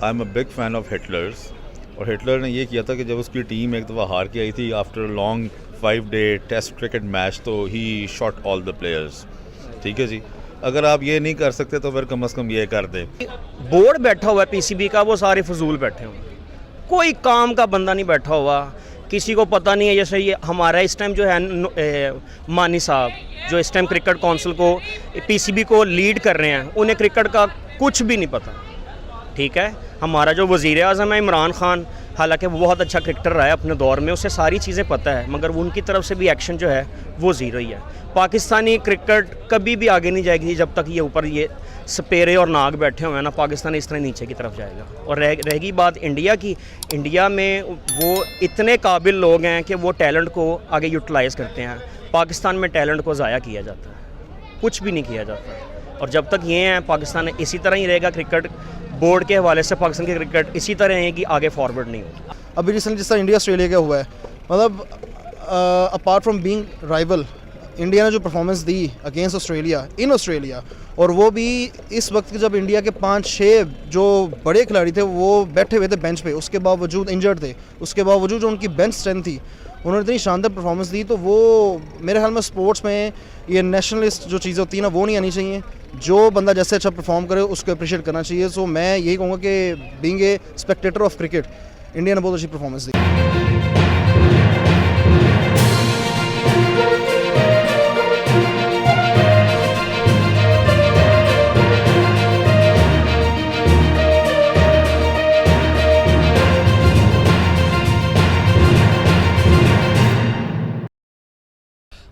I am a big fan of Hitler's. और Hitler ने ये किया था कि जब उसकी टीम एक दफ़ा हार के आई थी after long 5-day test cricket match, तो ही शॉट ऑल द प्लेयर्स। ठीक है जी, अगर आप ये नहीं कर सकते तो फिर कम से कम ये कर दें। बोर्ड बैठा हुआ है पीसीबी का, वो सारे फजूल बैठे हुए हैं, कोई काम का बंदा नहीं बैठा हुआ, किसी को पता नहीं है। जैसे ये हमारा इस टाइम जो है मानी साहब जो इस टाइम क्रिकेट काउंसिल को पीसीबी को लीड कर रहे हैं, उन्हें क्रिकेट का कुछ भी नहीं पता। ठीक है, हमारा जो वज़ीर आज़म है इमरान खान, हालांकि वो बहुत अच्छा क्रिकेटर रहा है अपने दौर में, उसे सारी चीज़ें पता है, मगर उनकी तरफ से भी एक्शन जो है वो ज़ीरो ही है। पाकिस्तानी क्रिकेट कभी भी आगे नहीं जाएगी जब तक ये ऊपर ये सपेरे और नाग बैठे हुए हैं ना, पाकिस्तान इस तरह नीचे की तरफ जाएगा। और रहेगी बात इंडिया की, इंडिया में वो इतने काबिल लोग हैं कि वो टैलेंट को आगे यूटिलाइज़ करते हैं। पाकिस्तान में टैलेंट को ज़ाया किया जाता है, कुछ भी नहीं किया जाता। और जब तक ये है पाकिस्तान इसी तरह ही रहेगा, क्रिकेट बोर्ड के हवाले से पाकिस्तान की क्रिकेट इसी तरह है कि आगे फॉरवर्ड नहीं होगी। अभी रिसेंटली जिस तरह इंडिया ऑस्ट्रेलिया का हुआ है, मतलब apart from being rival, India ने जो performance the against Australia in Australia, और वो भी इस वक्त जब इंडिया के 5-6 जो बड़े खिलाड़ी थे वो बैठे हुए थे बेंच पे, उसके बावजूद इंजर्ड थे, उसके बावजूद जो उनकी बेंच स्ट्रेंथ थी, उन्होंने इतनी शानदार परफॉर्मेंस दी। तो वो मेरे ख्याल में स्पोर्ट्स में ये नेशनलिस्ट जो चीज़ें होती है ना, वो नहीं आनी चाहिए। जो बंदा जैसे अच्छा परफॉर्म करे उसको अप्रिशिएट करना चाहिए। सो मैं यही कहूँगा कि being a Spectator of cricket, India ने बहुत अच्छी परफॉर्मेंस दी।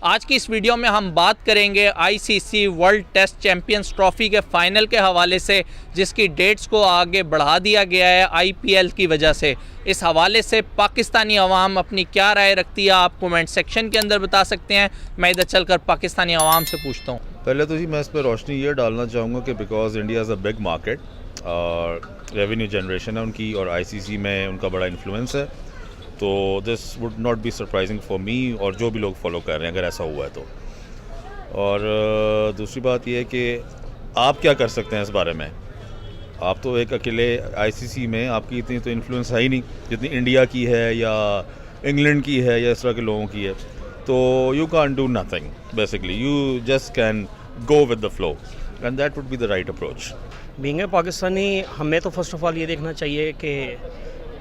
आज की इस वीडियो में हम बात करेंगे ICC world test champions trophy के फाइनल के हवाले से, जिसकी डेट्स को आगे बढ़ा दिया गया है आईपीएल की वजह से। इस हवाले से पाकिस्तानी अवाम अपनी क्या राय रखती है, आप कमेंट सेक्शन के अंदर बता सकते हैं। मैं इधर चलकर पाकिस्तानी अवाम से पूछता हूँ। पहले तो जी मैं इस पर रोशनी ये डालना चाहूँगा कि because India is a big market और रेवेन्यू जनरेशन है उनकी, और आईसीसी में उनका बड़ा इन्फ्लुएंस है, तो this would not be surprising for me और जो भी लोग फॉलो कर रहे हैं अगर ऐसा हुआ है तो। और दूसरी बात यह है कि आप क्या कर सकते हैं इस बारे में। आप तो एक अकेले आईसीसी में आपकी इतनी तो इन्फ्लुएंस है ही नहीं जितनी इंडिया की है या इंग्लैंड की है या इस तरह के लोगों की है। तो you can do nothing basically, you just can go with the flow and that would be the right approach. Being a Pakistani, हमें तो फर्स्ट ऑफ ऑल ये देखना चाहिए कि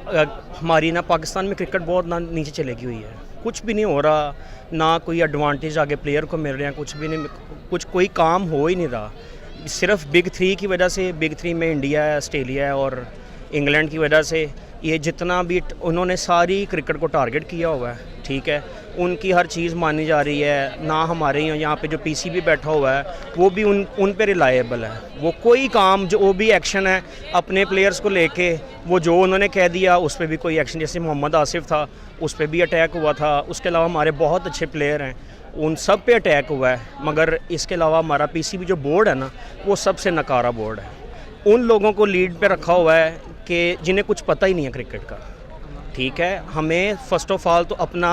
हमारी ना पाकिस्तान में क्रिकेट बहुत ना नीचे चलेगी हुई है, कुछ भी नहीं हो रहा, ना कोई एडवांटेज आगे प्लेयर को मिल रहे हैं, कुछ भी नहीं, कुछ कोई काम हो ही नहीं रहा। सिर्फ बिग 3 की वजह से, बिग 3 में इंडिया है, ऑस्ट्रेलिया है और इंग्लैंड की वजह से ये जितना भी उन्होंने सारी क्रिकेट को टारगेट किया हुआ है। ठीक है, उनकी हर चीज़ मानी जा रही है ना। हमारे यहाँ पे जो पीसीबी बैठा हुआ है वो भी उन पे रिलायबल है। वो कोई काम जो वो भी एक्शन है अपने प्लेयर्स को लेके, वो जो उन्होंने कह दिया उस पर भी कोई एक्शन, जैसे मोहम्मद आसिफ था उस पर भी अटैक हुआ था। उसके अलावा हमारे बहुत अच्छे प्लेयर हैं, उन सब पे अटैक हुआ है। मगर इसके अलावा हमारा पीसीबी जो बोर्ड है ना, वो सबसे नकारा बोर्ड है। उन लोगों को लीड पे रखा हुआ है कि जिन्हें कुछ पता ही नहीं है क्रिकेट का। ठीक है, हमें फ़र्स्ट ऑफ ऑल तो अपना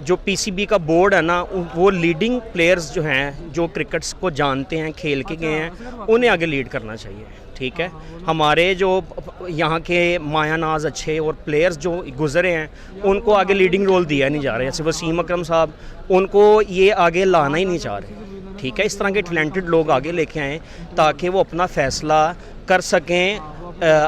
जो पीसीबी का बोर्ड है ना, वो लीडिंग प्लेयर्स जो हैं, जो क्रिकेट्स को जानते हैं, खेल के गए हैं, उन्हें आगे लीड करना चाहिए। ठीक है, हमारे जो यहाँ के मायानाज अच्छे और प्लेयर्स जो गुजरे हैं उनको आगे लीडिंग रोल दिया नहीं जा रहा है। जैसे वसीम अकरम साहब, उनको ये आगे लाना ही नहीं चाह रहे। ठीक है, इस तरह के टैलेंटेड लोग आगे लेके आएँ ताकि वो अपना फ़ैसला कर सकें,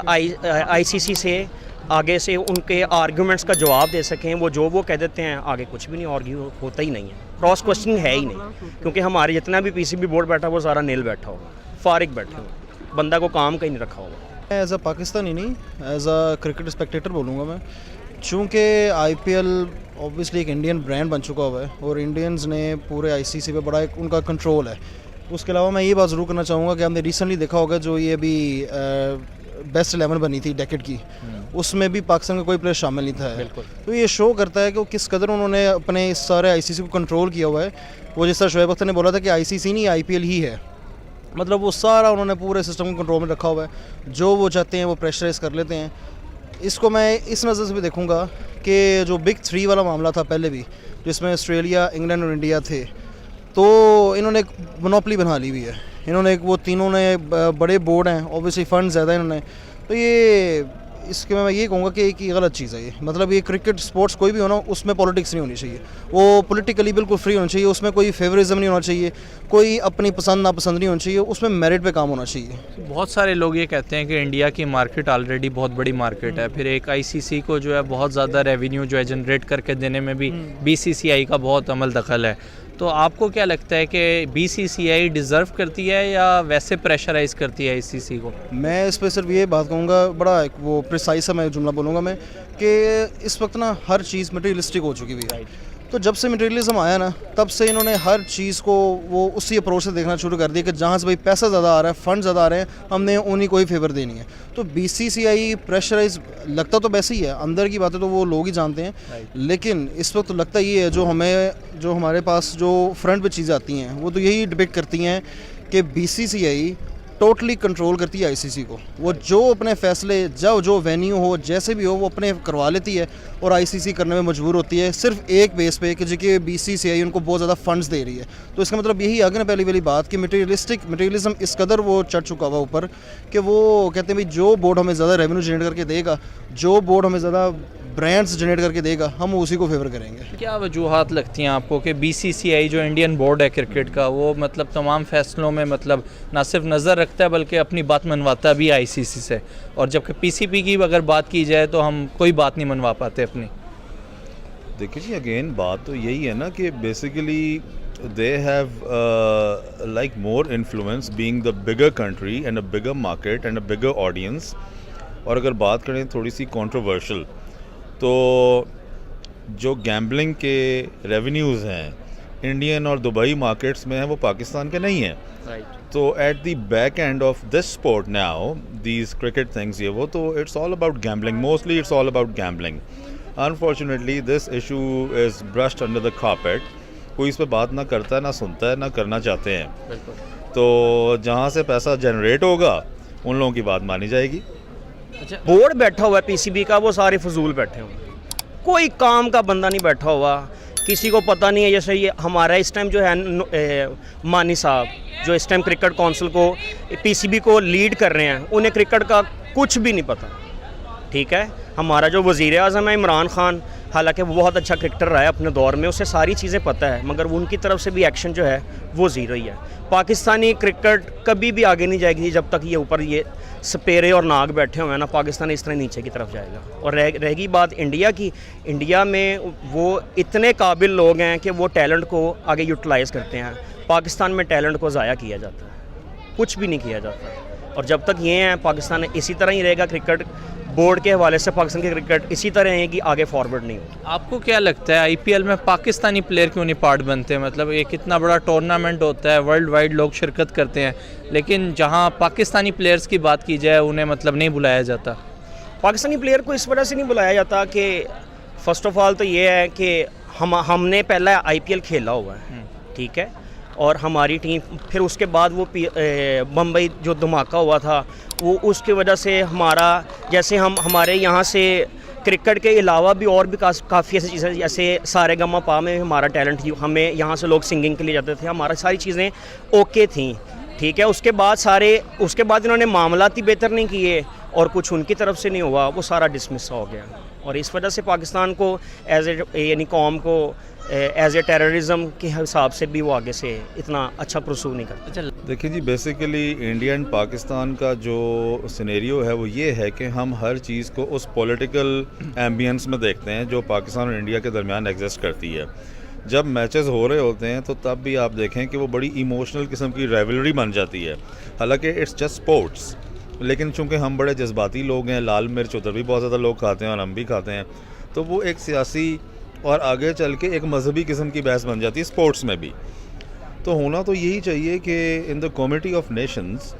आईसीसी से आगे से उनके आर्गूमेंट्स का जवाब दे सकें। वो कह देते हैं आगे कुछ भी नहीं आर्ग्यू होता ही नहीं है, क्रॉस क्वेश्चनिंग है ही नहीं, क्योंकि हमारे जितना भी पीसीबी बोर्ड बैठा वो सारा नील बैठा होगा, फारिग बैठे होगा, बंदा को काम कहीं नहीं रखा होगा। एज अ पाकिस्तानी नहीं, एज अ क्रिकेट स्पेक्टेटर बोलूँगा मैं, चूँकि आईपीएल ऑब्वियसली एक इंडियन ब्रांड बन चुका हुआ है और इंडियंस ने पूरे आईसीसी पे बड़ा एक उनका कंट्रोल है। उसके अलावा मैं ये बात ज़रूर करना चाहूँगा कि हमने रिसेंटली देखा होगा जो ये अभी बेस्ट 11 बनी थी डेकेड की, उसमें भी पाकिस्तान का कोई प्लेयर शामिल नहीं था। बिल्कुल, तो ये शो करता है कि वो किस कदर उन्होंने अपने इस सारे आईसीसी को कंट्रोल किया हुआ है। वो जिस तरह शोएब अख्तर ने बोला था कि आईसीसी नहीं आईपीएल ही है, मतलब वो सारा उन्होंने पूरे सिस्टम को कंट्रोल में रखा हुआ है। जो वो चाहते हैं वो प्रेशराइज कर लेते हैं। इसको मैं इस नज़र से भी देखूँगा कि जो बिग 3 वाला मामला था पहले भी, जिसमें ऑस्ट्रेलिया, इंग्लैंड और इंडिया थे, तो इन्होंने एक मोनोपोली बना ली हुई है। इन्होंने एक, वो तीनों ने बड़े बोर्ड हैं, ऑब्वियसली फ़ंड ज़्यादा है इन्होंने, तो ये इसके मैं ये कहूँगा कि एक ही गलत चीज़ है ये, मतलब ये क्रिकेट स्पोर्ट्स कोई भी हो ना, उसमें पॉलिटिक्स नहीं होनी चाहिए, वो पॉलिटिकली बिल्कुल फ्री होना चाहिए, उसमें कोई फेवरिज्म नहीं होना चाहिए, कोई अपनी पसंद नापसंद नहीं होनी चाहिए, उसमें मेरिट पे काम होना चाहिए। बहुत सारे लोग ये कहते हैं कि इंडिया की मार्केट ऑलरेडी बहुत बड़ी मार्केट है, फिर एक आईसीसी को जो है बहुत ज़्यादा रेवेन्यू जो है जनरेट करके देने में भी बीसीसीआई का बहुत अमल दखल है। तो आपको क्या लगता है कि बीसीसीआई डिज़र्व करती है या वैसे प्रेशराइज करती है आईसीसी को? मैं इस पर सिर्फ ये बात कहूँगा, बड़ा एक वो प्रिसाइज सा मैं जुमला बोलूँगा मैं, कि इस वक्त ना हर चीज़ मटेरियलिस्टिक हो चुकी हुई है। तो जब से मटेरियलिज्म आया ना, तब से इन्होंने हर चीज़ को वो उसी अप्रोच से देखना शुरू कर दिया कि जहाँ से भाई पैसा ज़्यादा आ रहा है, फंड ज़्यादा आ रहे हैं, हमने उन्हीं को ही फेवर देनी है। तो बीसीसीआई प्रेशराइज लगता तो वैसे ही है, अंदर की बातें तो वो लोग ही जानते हैं, लेकिन इस वक्त तो लगता ये है, जो हमारे पास जो फ्रंट पे चीज़ें आती हैं वो तो यही डिपिक्ट करती हैं कि बीसीसीआई टोटली कंट्रोल करती है आईसीसी को। वो जो अपने फैसले जब जो वेन्यू हो जैसे भी हो वो अपने करवा लेती है और आईसीसी करने में मजबूर होती है, सिर्फ एक बेस पे कि जो कि बीसीसीआई उनको बहुत ज़्यादा फंड्स दे रही है। तो इसका मतलब यही आगे ना पहली वाली बात कि मटेरियलिज्म इस कदर वो चढ़ चुका हुआ ऊपर कि वो कहते हैं भाई जो बोर्ड हमें ज़्यादा रेवेन्यू जनरेट करके देगा, जो बोर्ड हमें ज़्यादा ब्रांड्स जनरेट करके देगा, हम उसी को फेवर करेंगे। क्या वजूहात लगती हैं आपको कि बीसीसीआई जो इंडियन बोर्ड है क्रिकेट का, वो मतलब तमाम फैसलों में मतलब ना सिर्फ नज़र रखता है बल्कि अपनी बात मनवाता भी आईसीसी से, और जबकि पीसीबी की अगर बात की जाए तो हम कोई बात नहीं मनवा पाते अपनी? देखिए जी, अगेन बात तो यही है ना कि basically they have like more influence being the bigger country and a bigger market and a bigger audience. और अगर बात करें थोड़ी सी कंट्रोवर्शियल, तो जो गैम्बलिंग के रेवेन्यूज़ हैं इंडियन और दुबई मार्केट्स में हैं, वो पाकिस्तान के नहीं हैं। तो at the back end of this sport now these cricket things, ये वो तो it's all about gambling, mostly it's all about gambling. Unfortunately this issue is brushed under the carpet. कोई इस पर बात ना करता है, ना सुनता है, ना करना चाहते हैं। तो जहाँ से पैसा जनरेट होगा उन लोगों की बात मानी जाएगी। अच्छा, बोर्ड बैठा हुआ है पीसीबी का, वो सारे फजूल बैठे हुए, कोई काम का बंदा नहीं बैठा हुआ, किसी को पता नहीं है। जैसे ये हमारा इस टाइम जो है मानी साहब जो इस टाइम क्रिकेट काउंसिल को पीसीबी को लीड कर रहे हैं, उन्हें क्रिकेट का कुछ भी नहीं पता। ठीक है, हमारा जो वज़ीर आज़म है इमरान खान, हालांकि वो बहुत अच्छा क्रिकेटर रहा है अपने दौर में, उसे सारी चीज़ें पता है, मगर उनकी तरफ से भी एक्शन जो है वो ज़ीरो ही है। पाकिस्तानी क्रिकेट कभी भी आगे नहीं जाएगी जब तक ये ऊपर ये सपेरे और नाग बैठे हुए हैं ना, पाकिस्तान इस तरह नीचे की तरफ जाएगा। और रहेगी बात इंडिया की, इंडिया में वो इतने काबिल लोग हैं कि वो टैलेंट को आगे यूटिलाइज़ करते हैं। पाकिस्तान में टैलेंट को ज़ाया किया जाता है, कुछ भी नहीं किया जाता। और जब तक ये हैं, पाकिस्तान इसी तरह ही रहेगा। क्रिकेट बोर्ड के हवाले से पाकिस्तान की क्रिकेट इसी तरह है कि आगे फॉरवर्ड नहीं होगी। आपको क्या लगता है आईपीएल में पाकिस्तानी प्लेयर क्यों नहीं पार्ट बनते? मतलब एक इतना बड़ा टूर्नामेंट होता है, वर्ल्ड वाइड लोग शिरकत करते हैं, लेकिन जहां पाकिस्तानी प्लेयर्स की बात की जाए उन्हें मतलब नहीं बुलाया जाता। पाकिस्तानी प्लेयर को इस वजह से नहीं बुलाया जाता कि फ़र्स्ट ऑफ ऑल तो ये है कि हमने पहला आईपीएल खेला हुआ है, ठीक है, और हमारी टीम, फिर उसके बाद वो बम्बई जो धमाका हुआ था वो उसकी वजह से हमारा, जैसे हमारे यहाँ से क्रिकेट के अलावा भी और भी काफ़ी ऐसी चीज़ें, जैसे सारे गमा पा में हमारा टैलेंट, हमें यहाँ से लोग सिंगिंग के लिए जाते थे, हमारा सारी चीज़ें ओके थी। ठीक है, उसके बाद इन्होंने मामलात ही बेहतर नहीं किए और कुछ उनकी तरफ से नहीं हुआ, वो सारा डिसमिस हो गया। और इस वजह से पाकिस्तान को एज ए यानी कौम को एज ए टेररिज्म के हिसाब से भी वो आगे से इतना अच्छा परसू नहीं करता। देखिए जी, बेसिकली इंडिया एंड पाकिस्तान का जो सिनेरियो है वो ये है कि हम हर चीज़ को उस पॉलिटिकल एम्बियंस में देखते हैं जो पाकिस्तान और इंडिया के दरमियान एग्जिस्ट करती है। जब मैचेस हो रहे होते हैं तो तब भी आप देखें कि वो बड़ी इमोशनल किस्म की राइवलरी बन जाती है। हालांकि इट्स जस्ट स्पोर्ट्स, लेकिन चूंकि हम बड़े जज्बाती लोग हैं, लाल मिर्च उधर भी बहुत ज़्यादा लोग खाते हैं और हम भी खाते हैं, तो वो एक सियासी और आगे चल के एक मजहबी किस्म की बहस बन जाती है स्पोर्ट्स में भी। तो होना तो यही चाहिए कि in the committee of Nations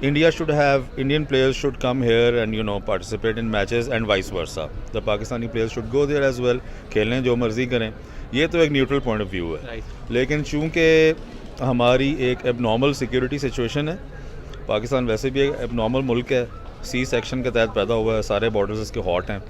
Indian players should come here and participate in matches and vice versa. The Pakistani players should go there as well, खेलें जो मर्ज़ी करें। ये तो एक न्यूट्रल पॉइंट ऑफ व्यू है, लेकिन चूँकि हमारी एक एबनॉर्मल सिक्योरिटी सिचुएशन है, पाकिस्तान वैसे भी एक एबनॉर्मल मुल्क है, सी सेक्शन के तहत पैदा हुआ है, सारे बॉर्डर्स इसके हॉट हैं,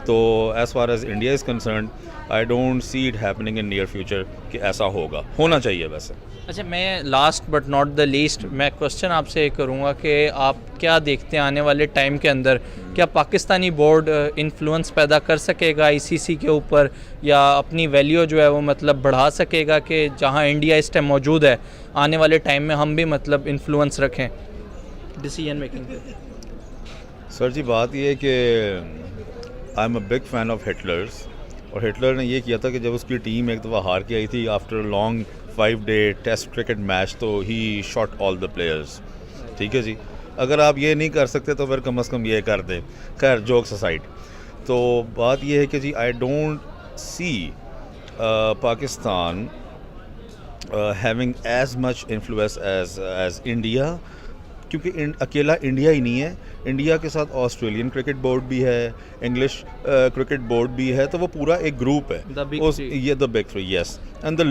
तो as far as India is concern I don't see it happening in near future कि ऐसा होगा, होना चाहिए वैसे। अच्छा, मैं last but not the least मैं क्वेश्चन आपसे ये करूँगा कि आप क्या देखते हैं आने वाले टाइम के अंदर, क्या पाकिस्तानी बोर्ड इन्फ्लुएंस पैदा कर सकेगा आईसीसी के ऊपर, या अपनी वैल्यू जो है वो मतलब बढ़ा सकेगा कि जहाँ इंडिया इस टाइम मौजूद है आने वाले टाइम में हम भी मतलब इन्फ्लुएंस रखें डिसीजन मेकिंग पे? सर जी, बात ये है कि I am a big fan of Hitler's, और हिटलर ने ये किया था कि जब उसकी टीम एक दफ़ा हार के आई थी after long 5-day test cricket match, तो ही शॉट ऑल द प्लेयर्स। ठीक है जी, अगर आप ये नहीं कर सकते तो फिर कम से कम ये कर दें। खैर, जोक्स असाइड, तो बात ये है कि जी I don't see Pakistan having as much influence as India, क्योंकि अकेला इंडिया ही नहीं है, इंडिया के साथ ऑस्ट्रेलियन क्रिकेट बोर्ड भी है, इंग्लिश क्रिकेट बोर्ड भी है, तो वो पूरा एक ग्रुप है। ये the big three, yes, and the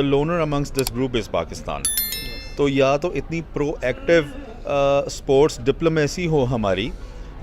loner amongst this group is Pakistan. तो या तो इतनी प्रोएक्टिव स्पोर्ट्स डिप्लोमेसी हो हमारी,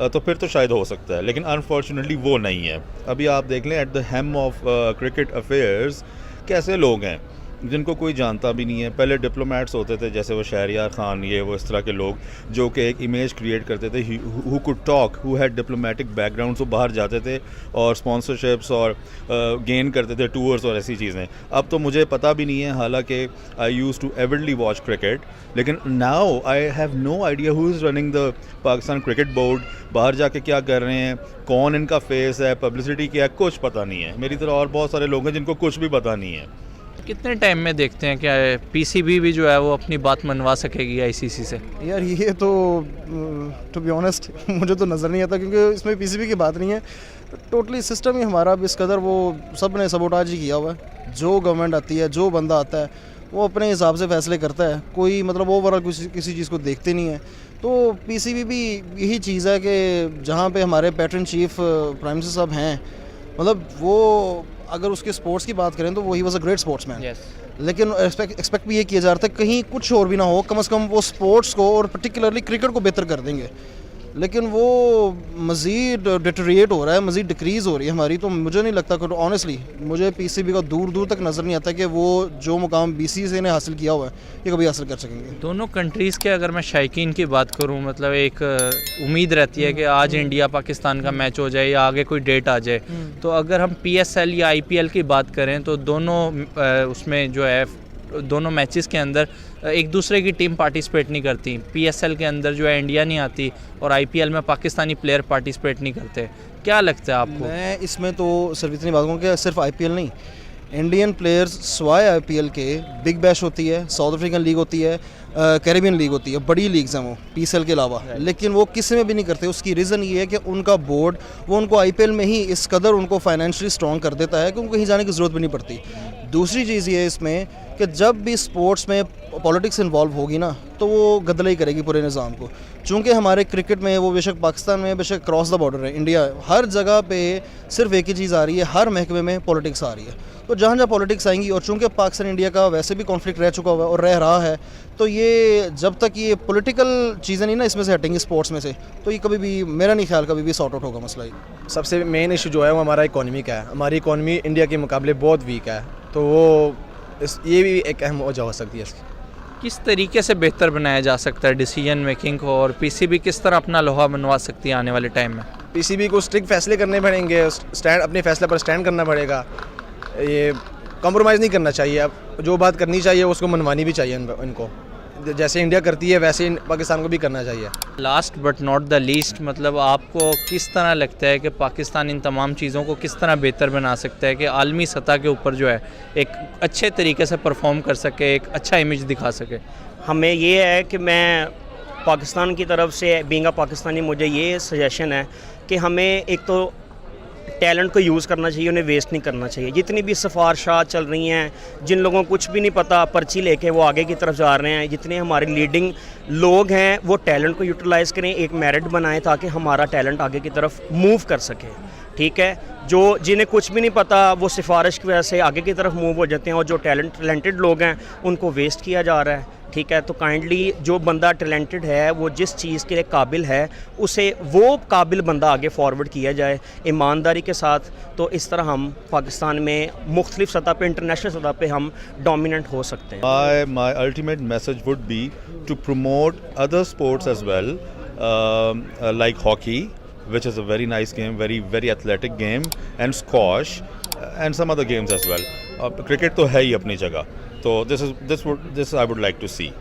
तो फिर तो शायद हो सकता है, लेकिन अनफॉर्चुनेटली वो नहीं है। अभी आप देख लें, at the helm of cricket affairs कैसे लोग हैं जिनको कोई जानता भी नहीं है। पहले डिप्लोमेट्स होते थे, जैसे वो शहरियार खान, ये वो इस तरह के लोग जो कि एक इमेज क्रिएट करते थे, who could talk, who had diplomatic backgrounds, वो बाहर जाते थे और स्पॉन्सरशिप्स और गेन करते थे, टूर्स और ऐसी चीज़ें। अब तो मुझे पता भी नहीं है, हालांकि I use to avidly watch cricket, लेकिन now I have no idea who is running the Pakistan cricket board, बाहर जाके क्या कर रहे हैं, कौन इनका फेस है, पब्लिसिटी क्या है, कुछ पता नहीं है। मेरी तरह और बहुत सारे लोग हैं जिनको कुछ भी पता नहीं है। कितने टाइम में देखते हैं क्या पीसीबी भी जो है वो अपनी बात मनवा सकेगी आईसीसी से? यार ये तो टू बी ऑनेस्ट मुझे तो नज़र नहीं आता, क्योंकि इसमें पीसीबी की बात नहीं है, टोटली सिस्टम ही हमारा भी इस कदर वो सब ने सबोटाज ही किया हुआ है। जो गवर्नमेंट आती है, जो बंदा आता है, वो अपने हिसाब से फैसले करता है, कोई मतलब ओवरऑल किसी चीज़ को देखते नहीं है। तो पीसीबी भी यही चीज़ है कि जहाँ पे हमारे पैटर्न चीफ प्राइम मिनिस्टर साहब हैं, मतलब वो अगर उसके स्पोर्ट्स की बात करें तो वही वॉज अ ग्रेट स्पोर्ट्समैन, लेकिन एक्सपेक्ट भी ये किया जा रहा था कहीं कुछ और भी ना हो, कम से कम वो स्पोर्ट्स को और पर्टिकुलरली क्रिकेट को बेहतर कर देंगे, लेकिन वो मज़ीद डिटेरिएट हो रहा है, मज़ीद डिक्रीज़ हो रही है हमारी। तो मुझे नहीं लगता कि ऑनेस्टली मुझे पीसीबी का दूर दूर तक नज़र नहीं आता कि वो जो मुकाम बीसीसीआई ने हासिल किया हुआ है ये कभी हासिल कर सकेंगे। दोनों कंट्रीज़ के अगर मैं शायकीन की बात करूं, मतलब एक उम्मीद रहती है कि आज इंडिया पाकिस्तान का मैच हो जाए या आगे कोई डेट आ जाए, तो अगर हम पीएसएल या आईपीएल की बात करें तो दोनों उसमें जो है दोनों मैचेस के अंदर एक दूसरे की टीम पार्टिसिपेट नहीं करती। पीएसएल के अंदर जो है इंडिया नहीं आती और आईपीएल में पाकिस्तानी प्लेयर पार्टिसिपेट नहीं करते। क्या लगता है आपको? मैं इसमें तो सिर्फ इतनी बात कहूँ कि सिर्फ आईपीएल नहीं, इंडियन प्लेयर्स स्वाय आईपीएल के बिग बैश होती है, साउथ अफ्रीकन लीग होती है, कैरेबियन लीग होती है, बड़ी लीग्स हैं वो पीएसएल के अलावा, लेकिन वो किसी में भी नहीं करते। उसकी रीज़न ये है कि उनका बोर्ड वो उनको आईपीएल में ही इस कदर उनको फाइनेंशियली स्ट्रॉन्ग कर देता है कि उनको कहीं जाने की ज़रूरत भी नहीं पड़ती। दूसरी चीज़ ये है इसमें कि जब भी स्पोर्ट्स में पॉलिटिक्स इन्वॉल्व होगी ना, तो वो गदलाई करेगी पूरे निज़ाम को। चूँकि हमारे क्रिकेट में वो बेशक पाकिस्तान में, बेशक क्रॉस द बॉर्डर है, इंडिया हर जगह पे सिर्फ एक ही चीज़ आ रही है, हर महकमे में पॉलिटिक्स आ रही है। तो जहाँ जहाँ पॉलिटिक्स आएंगी, और चूँकि पाकिस्तान इंडिया का वैसे भी कॉन्फ्लिक्ट रह चुका हुआ है और रह रहा है, तो ये जब तक ये पॉलिटिकल चीज़ें नहीं ना इसमें से हटेंगी स्पोर्ट्स में से, तो ये कभी भी, मेरा नहीं ख्याल कभी भी सॉर्ट आउट होगा मसला। सबसे मेन इशू जो है वो हमारा इकोनॉमी का है। हमारी इकोनॉमी इंडिया के मुकाबले बहुत वीक है, तो वो ये भी एक अहम वजह हो सकती है इसकी। किस तरीके से बेहतर बनाया जा सकता है डिसीजन मेकिंग को, और पीसीबी किस तरह अपना लोहा मनवा सकती है आने वाले टाइम में? पीसीबी को स्ट्रिक्ट फैसले करने पड़ेंगे, स्टैंड अपने फैसले पर स्टैंड करना पड़ेगा, ये कॉम्प्रोमाइज़ नहीं करना चाहिए। अब जो बात करनी चाहिए उसको मनवानी भी चाहिए इनको, जैसे इंडिया करती है वैसे पाकिस्तान को भी करना चाहिए। Last but not the least, मतलब आपको किस तरह लगता है कि पाकिस्तान इन तमाम चीज़ों को किस तरह बेहतर बना सकता है कि आलमी सतह के ऊपर जो है एक अच्छे तरीके से परफॉर्म कर सके, एक अच्छा इमेज दिखा सके? हमें ये है कि मैं पाकिस्तान की तरफ से बीइंग अ पाकिस्तानी, मुझे ये सजेशन है कि हमें एक तो टैलेंट को यूज़ करना चाहिए, उन्हें वेस्ट नहीं करना चाहिए। जितनी भी सिफारिशात चल रही हैं, जिन लोगों को कुछ भी नहीं पता, पर्ची लेके वो आगे की तरफ जा रहे हैं, जितने हमारे लीडिंग लोग हैं वो टैलेंट को यूटिलाइज़ करें, एक मेरिट बनाएं ताकि हमारा टैलेंट आगे की तरफ मूव कर सके। ठीक है, जो जिन्हें कुछ भी नहीं पता वो सिफारिश की वजह से आगे की तरफ मूव हो जाते हैं, और जो टैलेंटेड लोग हैं उनको वेस्ट किया जा रहा है। ठीक है, तो काइंडली जो बंदा टैलेंटेड है वो जिस चीज़ के लिए काबिल है उसे वो काबिल बंदा आगे फॉरवर्ड किया जाए ईमानदारी के साथ। तो इस तरह हम पाकिस्तान में मुख्तलिफ सतह पे, इंटरनेशनल सतह पे हम डोमिनेंट हो सकते हैं। My ultimate message would be to promote other sports as well, like hockey, which is a very nice game, very athletic game, and squash, and some other games as well. Cricket तो है ही अपनी जगह, तो this I would like to see.